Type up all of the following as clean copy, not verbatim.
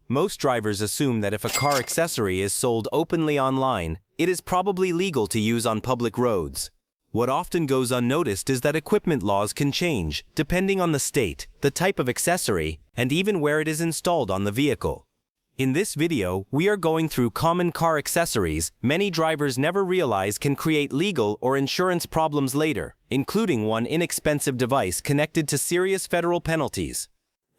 Most drivers assume that if a car accessory is sold openly online, it is probably legal to use on public roads. What often goes unnoticed is that equipment laws can change, depending on the state, the type of accessory, and even where it is installed on the vehicle. In this video, we are going through common car accessories many drivers never realize can create legal or insurance problems later, including one inexpensive device connected to serious federal penalties.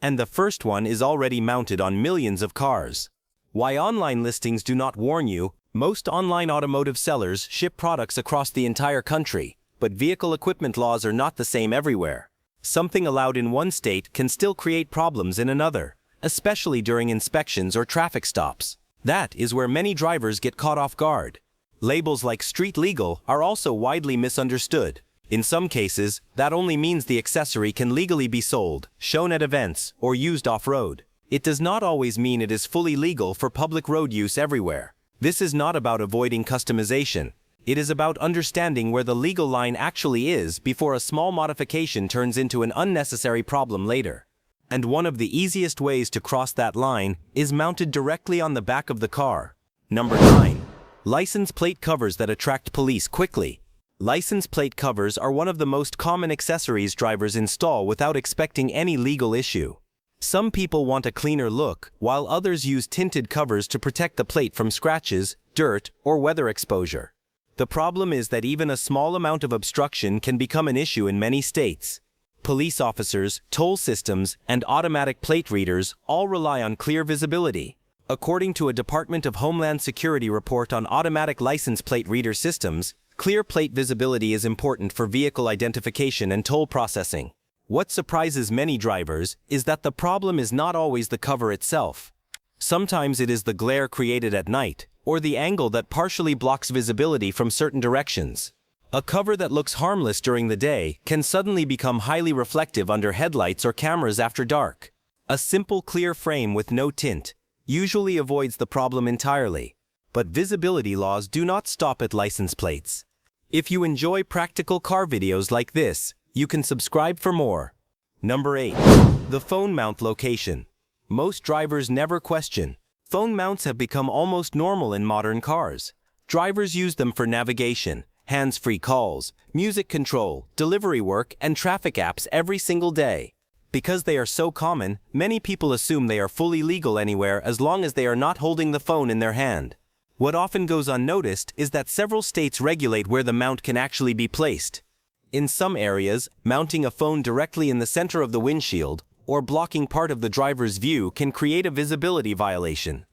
And the first one is already mounted on millions of cars. Why online listings do not warn you: most online automotive sellers ship products across the entire country, but vehicle equipment laws are not the same everywhere. Something allowed in one state can still create problems in another, especially during inspections or traffic stops. That is where many drivers get caught off guard. Labels like street legal are also widely misunderstood. In some cases, that only means the accessory can legally be sold, shown at events, or used off-road. It does not always mean it is fully legal for public road use everywhere. This is not about avoiding customization. It is about understanding where the legal line actually is before a small modification turns into an unnecessary problem later. And one of the easiest ways to cross that line is mounted directly on the back of the car. Number 9. License plate covers that attract police quickly. License plate covers are one of the most common accessories drivers install without expecting any legal issue. Some people want a cleaner look, while others use tinted covers to protect the plate from scratches, dirt, or weather exposure. The problem is that even a small amount of obstruction can become an issue in many states. Police officers, toll systems, and automatic plate readers all rely on clear visibility. According to a Department of Homeland Security report on automatic license plate reader systems, clear plate visibility is important for vehicle identification and toll processing. What surprises many drivers is that the problem is not always the cover itself. Sometimes it is the glare created at night, or the angle that partially blocks visibility from certain directions. A cover that looks harmless during the day can suddenly become highly reflective under headlights or cameras after dark. A simple clear frame with no tint usually avoids the problem entirely. But visibility laws do not stop at license plates. If you enjoy practical car videos like this, you can subscribe for more. Number 8. The phone mount location. Most drivers never question. Phone mounts have become almost normal in modern cars. Drivers use them for navigation, hands-free calls, music control, delivery work, and traffic apps every single day. Because they are so common, many people assume they are fully legal anywhere as long as they are not holding the phone in their hand. What often goes unnoticed is that several states regulate where the mount can actually be placed. In some areas, mounting a phone directly in the center of the windshield or blocking part of the driver's view can create a visibility violation.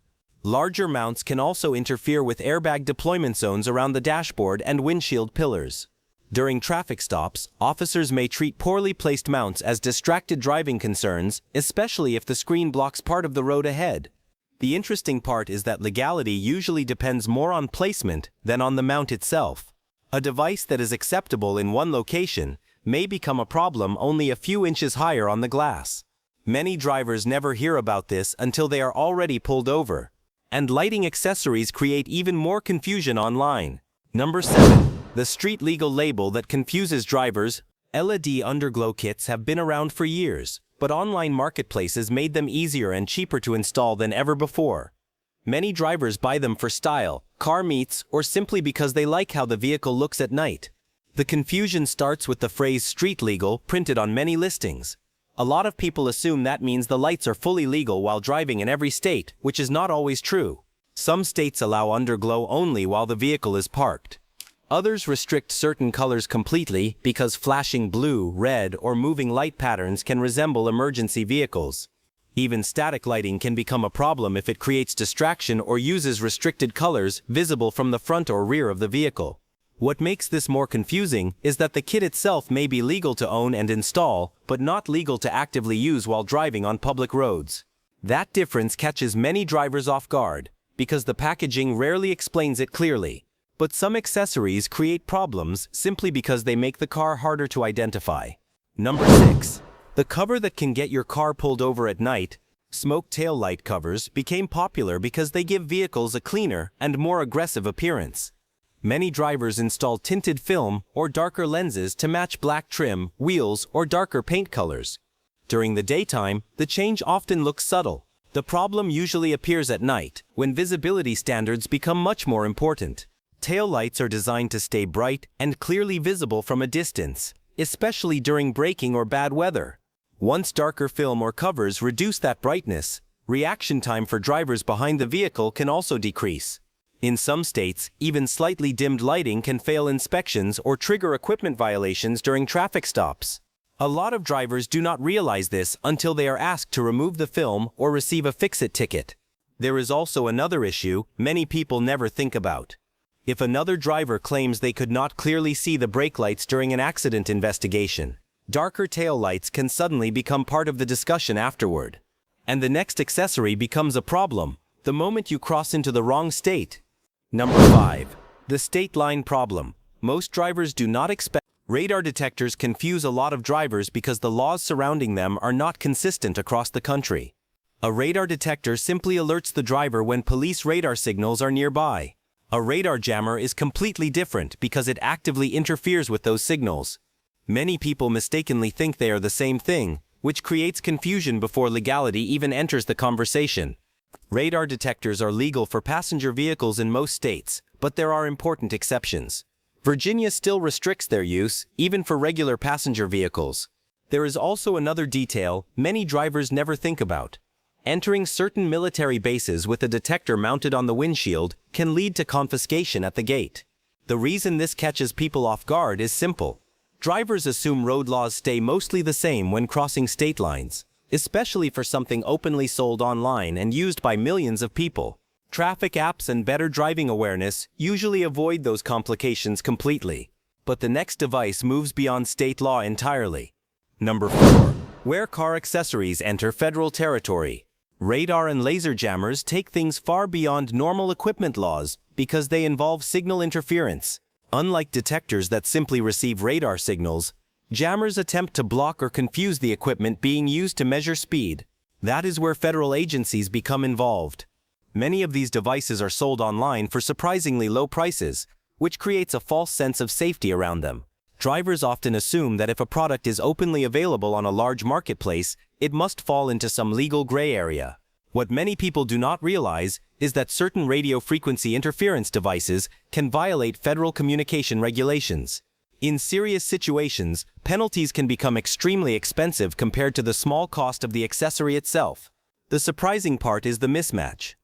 Larger mounts can also interfere with airbag deployment zones around the dashboard and windshield pillars. During traffic stops, officers may treat poorly placed mounts as distracted driving concerns, especially if the screen blocks part of the road ahead. The interesting part is that legality usually depends more on placement than on the mount itself. A device that is acceptable in one location may become a problem only a few inches higher on the glass. Many drivers never hear about this until they are already pulled over. And lighting accessories create even more confusion online. Number 7. The street legal label that confuses drivers. LED underglow kits have been around for years, but online marketplaces made them easier and cheaper to install than ever before. Many drivers buy them for style, car meets, or simply because they like how the vehicle looks at night. The confusion starts with the phrase street legal printed on many listings. A lot of people assume that means the lights are fully legal while driving in every state, which is not always true. Some states allow underglow only while the vehicle is parked. Others restrict certain colors completely because flashing blue, red, or moving light patterns can resemble emergency vehicles. Even static lighting can become a problem if it creates distraction or uses restricted colors visible from the front or rear of the vehicle. What makes this more confusing is that the kit itself may be legal to own and install, but not legal to actively use while driving on public roads. That difference catches many drivers off guard, because the packaging rarely explains it clearly. But some accessories create problems simply because they make the car harder to identify. Number 6. The cover that can get your car pulled over at night. Smoke tail light covers became popular because they give vehicles a cleaner and more aggressive appearance. Many drivers install tinted film or darker lenses to match black trim, wheels, or darker paint colors. During the daytime, the change often looks subtle, The problem usually appears at night, when visibility standards become much more important. Tail lights are designed to stay bright and clearly visible from a distance, especially during braking or bad weather. Once darker film or covers reduce that brightness, reaction time for drivers behind the vehicle can also decrease. In some states, even slightly dimmed lighting can fail inspections or trigger equipment violations during traffic stops. A lot of drivers do not realize this until they are asked to remove the film or receive a fix-it ticket. There is also another issue many people never think about. If another driver claims they could not clearly see the brake lights during an accident investigation, darker tail lights can suddenly become part of the discussion afterward. And the next accessory becomes a problem the moment you cross into the wrong state. Number 5. The state line problem. Most drivers do not expect. Radar detectors confuse a lot of drivers because the laws surrounding them are not consistent across the country. A radar detector simply alerts the driver when police radar signals are nearby. A radar jammer is completely different because it actively interferes with those signals. Many people mistakenly think they are the same thing, which creates confusion before legality even enters the conversation. Radar detectors are legal for passenger vehicles in most states, but there are important exceptions. Virginia still restricts their use, even for regular passenger vehicles. There is also another detail many drivers never think about. Entering certain military bases with a detector mounted on the windshield can lead to confiscation at the gate. The reason this catches people off guard is simple. Drivers assume road laws stay mostly the same when crossing state lines, especially for something openly sold online and used by millions of people. Traffic apps and better driving awareness usually avoid those complications completely. But the next device moves beyond state law entirely. Number 4. Where car accessories enter federal territory. Radar and laser jammers take things far beyond normal equipment laws because they involve signal interference. Unlike detectors that simply receive radar signals, jammers attempt to block or confuse the equipment being used to measure speed. That is where federal agencies become involved. Many of these devices are sold online for surprisingly low prices, which creates a false sense of safety around them. Drivers often assume that if a product is openly available on a large marketplace, it must fall into some legal gray area. What many people do not realize is that certain radio frequency interference devices can violate federal communication regulations. In serious situations, penalties can become extremely expensive compared to the small cost of the accessory itself. The surprising part is the mismatch.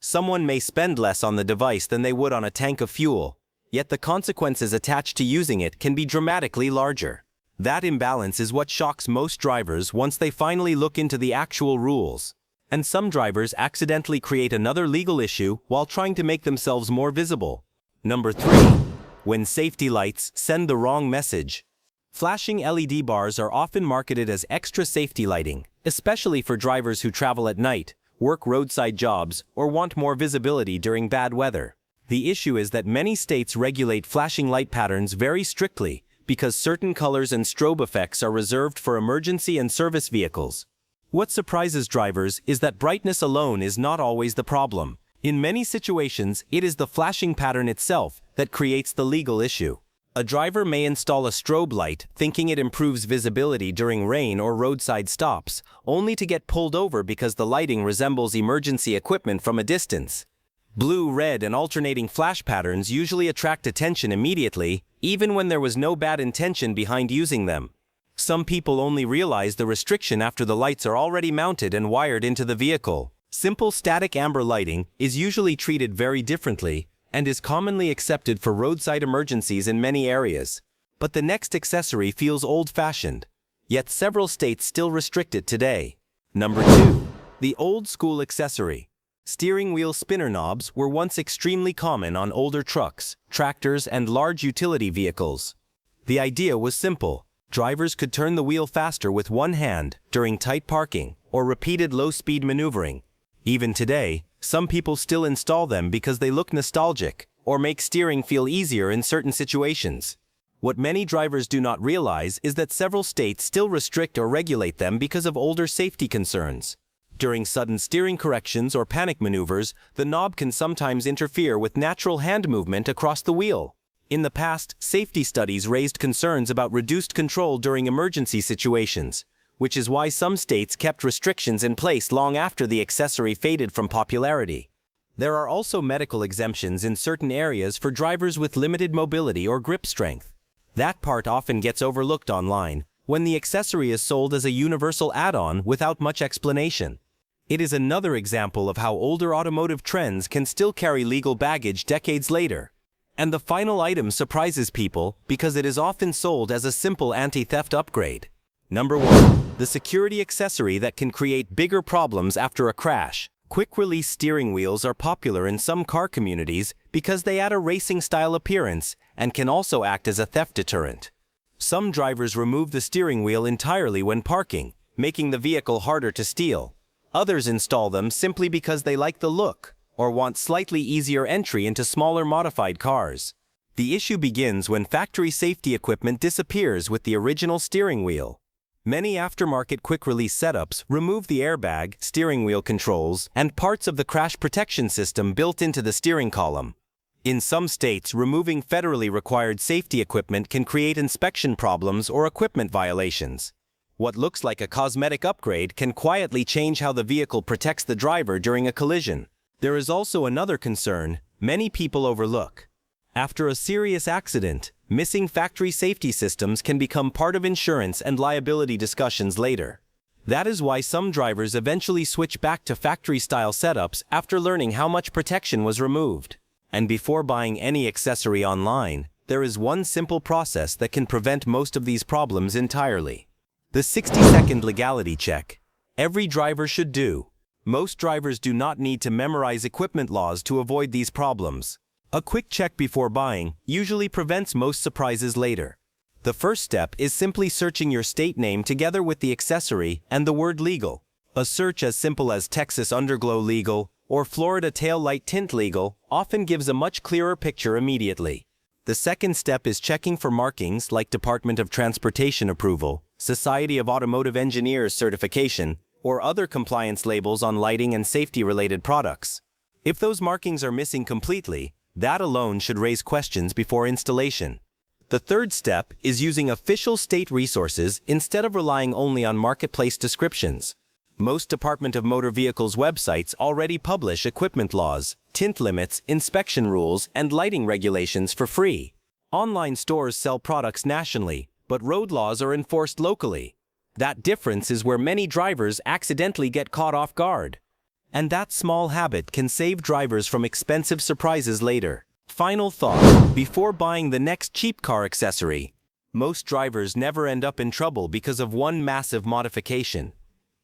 Someone may spend less on the device than they would on a tank of fuel, yet the consequences attached to using it can be dramatically larger. That imbalance is what shocks most drivers once they finally look into the actual rules. And some drivers accidentally create another legal issue while trying to make themselves more visible. Number 3. When safety lights send the wrong message. Flashing LED bars are often marketed as extra safety lighting, especially for drivers who travel at night, work roadside jobs, or want more visibility during bad weather. The issue is that many states regulate flashing light patterns very strictly because certain colors and strobe effects are reserved for emergency and service vehicles. What surprises drivers is that brightness alone is not always the problem. In many situations, it is the flashing pattern itself that creates the legal issue. A driver may install a strobe light thinking it improves visibility during rain or roadside stops, only to get pulled over because the lighting resembles emergency equipment from a distance. Blue, red, and alternating flash patterns usually attract attention immediately, even when there was no bad intention behind using them. Some people only realize the restriction after the lights are already mounted and wired into the vehicle. Simple static amber lighting is usually treated very differently and is commonly accepted for roadside emergencies in many areas. But the next accessory feels old-fashioned, yet several states still restrict it today. Number 2. The old-school accessory. Steering wheel spinner knobs were once extremely common on older trucks, tractors, and large utility vehicles. The idea was simple. Drivers could turn the wheel faster with one hand during tight parking or repeated low-speed maneuvering. Even today, some people still install them because they look nostalgic or make steering feel easier in certain situations. What many drivers do not realize is that several states still restrict or regulate them because of older safety concerns. During sudden steering corrections or panic maneuvers, the knob can sometimes interfere with natural hand movement across the wheel. In the past, safety studies raised concerns about reduced control during emergency situations, which is why some states kept restrictions in place long after the accessory faded from popularity. There are also medical exemptions in certain areas for drivers with limited mobility or grip strength. That part often gets overlooked online, when the accessory is sold as a universal add-on without much explanation. It is another example of how older automotive trends can still carry legal baggage decades later. And the final item surprises people because it is often sold as a simple anti-theft upgrade. Number 1. The security accessory that can create bigger problems after a crash. Quick-release steering wheels are popular in some car communities because they add a racing-style appearance and can also act as a theft deterrent. Some drivers remove the steering wheel entirely when parking, making the vehicle harder to steal. Others install them simply because they like the look or want slightly easier entry into smaller modified cars. The issue begins when factory safety equipment disappears with the original steering wheel. Many aftermarket quick-release setups remove the airbag, steering wheel controls, and parts of the crash protection system built into the steering column. In some states, removing federally required safety equipment can create inspection problems or equipment violations. What looks like a cosmetic upgrade can quietly change how the vehicle protects the driver during a collision. There is also another concern many people overlook. After a serious accident, missing factory safety systems can become part of insurance and liability discussions later. That is why some drivers eventually switch back to factory-style setups after learning how much protection was removed. And before buying any accessory online, there is one simple process that can prevent most of these problems entirely. The 60-second legality check. Every driver should do. Most drivers do not need to memorize equipment laws to avoid these problems. A quick check before buying usually prevents most surprises later. The first step is simply searching your state name together with the accessory and the word legal. A search as simple as Texas Underglow legal or Florida tail light tint legal often gives a much clearer picture immediately. The second step is checking for markings like Department of Transportation approval, Society of Automotive Engineers certification, or other compliance labels on lighting and safety-related products. If those markings are missing completely, that alone should raise questions before installation. The third step is using official state resources instead of relying only on marketplace descriptions. Most Department of Motor Vehicles websites already publish equipment laws, tint limits, inspection rules, and lighting regulations for free. Online stores sell products nationally, but road laws are enforced locally. That difference is where many drivers accidentally get caught off guard. And that small habit can save drivers from expensive surprises later. Final thought. Before buying the next cheap car accessory, most drivers never end up in trouble because of one massive modification.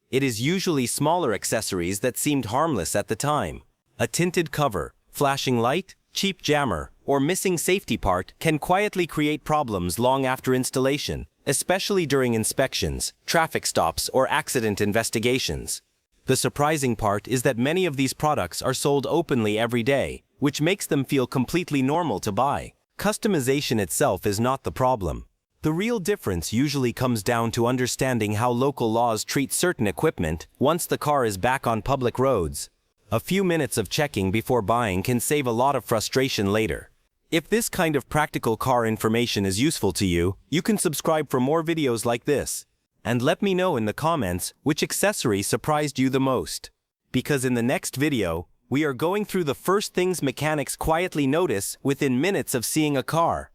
It is usually smaller accessories that seemed harmless at the time. A tinted cover, flashing light, cheap jammer, or missing safety part can quietly create problems long after installation, especially during inspections, traffic stops, or accident investigations. The surprising part is that many of these products are sold openly every day, which makes them feel completely normal to buy. Customization itself is not the problem. The real difference usually comes down to understanding how local laws treat certain equipment once the car is back on public roads. A few minutes of checking before buying can save a lot of frustration later. If this kind of practical car information is useful to you, you can subscribe for more videos like this. And let me know in the comments which accessory surprised you the most. Because in the next video, we are going through the first things mechanics quietly notice within minutes of seeing a car.